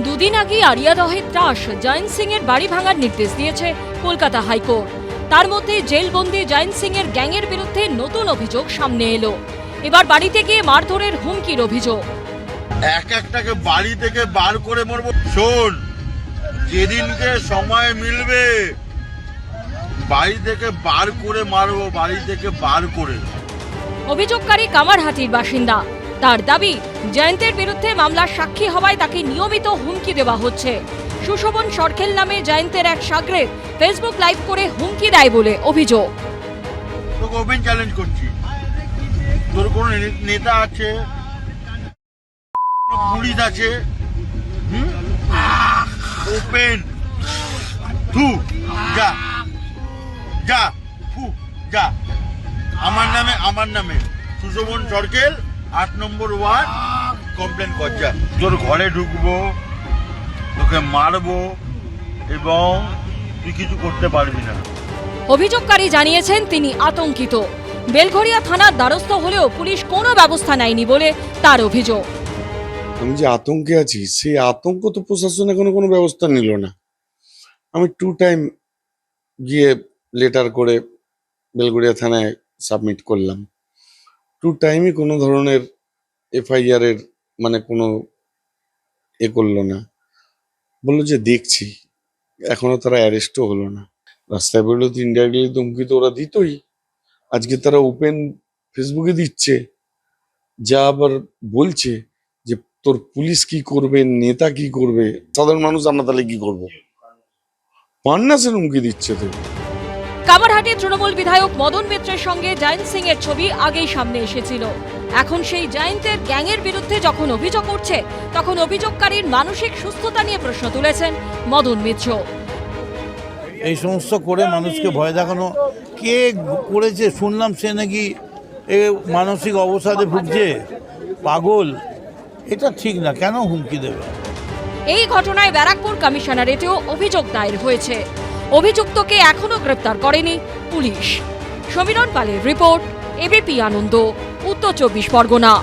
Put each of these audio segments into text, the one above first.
দুদিন আগে আরিয়াদহের ত্রাস জয়ন্ত সিং এর বাড়ি ভাঙার নির্দেশ দিয়েছে কলকাতা হাইকোর্ট। তার মধ্যে জেলবন্দি জয়ন্ত সিং এর গ্যাংয়ের বিরুদ্ধে নতুন অভিযোগ সামনে এলো। এবার বাড়িতে গিয়ে মারধরের হুমকির অভিযোগ। এক একটাকে বাড়ি থেকে বার করে মারবো। শোন, যেদিনকে সময় মিলবে বাড়ি থেকে বার করে মারবো, বাড়ি থেকে বার করে। অভিযোগকারী কামারহাটির বাসিন্দা। তার দাবি, জয়ন্তের বিরুদ্ধে মামলার সাক্ষী হওয়ায় তাকে নিয়মিত হুমকি দেওয়া হচ্ছে। সুশোভন সরখেল নামে জয়ন্তের এক শাগরেদ ফেসবুক লাইভ করে হুমকি দেয় বলে অভিযোগ। তোকে ওপেন চ্যালেঞ্জ করছি, তোর কোনো নেতা আছে, পুলিশ আছে, ওপেন থু যা যা ফু যা। আমার নামে সুশোভন সরকেল 8 নম্বর ওয়ার্ড কমপ্লেন কর। যা, তোর ঘরে ঢুকবো, তোকে মারবো এবং তুই কিছু করতে পারবি না। অভিযোগকারী জানিয়েছেন তিনি আতঙ্কিত। বেলঘরিয়া থানার দ্বারস্থ হলেও পুলিশ কোনো ব্যবস্থা নেয়নি বলে তার অভিযোগ। আমি যে আতঙ্কে আছি, সেই আতঙ্ক তো প্রশাসন এখনো কোনো ব্যবস্থা নিল না। আমি 2 টাইম গিয়ে লেটার করে বেলঘরিয়া থানায় সাবমিট করলাম। 2 টাইমই কোনো ধরনের এফআইআর এর মানে কোনো করলো না। বললো যে দেখছি, এখনো তারা অ্যারেস্টও হলো না। রাস্তায় বেরোলে তো ইনডাইরেক্টলি ধমকি তো ওরা দিতই, আজকে তারা ওপেন ফেসবুকে দিচ্ছে। যা আবার বলছে যে তোর পুলিশ কি করবে, নেতা কি করবে, সাধারণ মানুষ আমরা তাহলে কি করবো? পান্নাসের হুমকি দিচ্ছে তো। কামারহাটির তৃণমূল বিধায়ক মদন মিত্রের সঙ্গে জয়ন্ত সিং এর ছবি আগেই সামনে এসেছিল। এখন সেই জয়ন্তের গ্যাংয়ের বিরুদ্ধে যখন অভিযোগ উঠছে, তখন অভিযোগকারীর মানসিক সুস্থতা নিয়ে প্রশ্ন তুলেছেন মদন মিত্র। এই সমস্ত করে মানুষকে ভয় দেখানো, কে করেছে শুনলাম সে নাকি মানসিক অবসাদে ভুগছে, পাগল। এটা ঠিক না, কেন হুমকি দেবে? এই ঘটনায় ব্যারাকপুর কমিশনারেটেও অভিযোগ দায়ের হয়েছে। অভিযুক্তকে এখনো গ্রেপ্তার করেনি পুলিশ। সমীরণ পালের রিপোর্ট, এবিপি আনন্দ, উত্তর 24 পরগনা।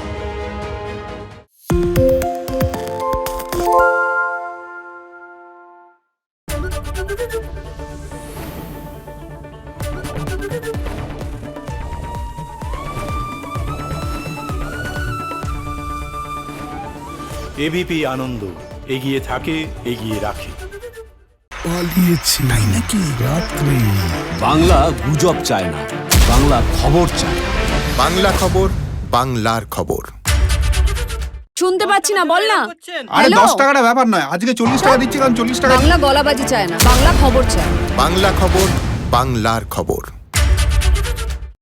এবিপি আনন্দ, এগিয়ে থাকে, এগিয়ে রাখে। পালিয়েছে তাই নাকি? রাত্রে বাংলা গুজব চায় না, বাংলা খবর চায়। বাংলা খবর, বাংলার খবর। শুনতে পাচ্ছি না, বল না। আরে 10 টাকাটা ব্যাপার নয়, আজকে 40 টাকা দিচ্ছি, কারণ 40 টাকা বাংলা গলাবাজি চায় না, বাংলা খবর চায়। বাংলা খবর, বাংলার খবর।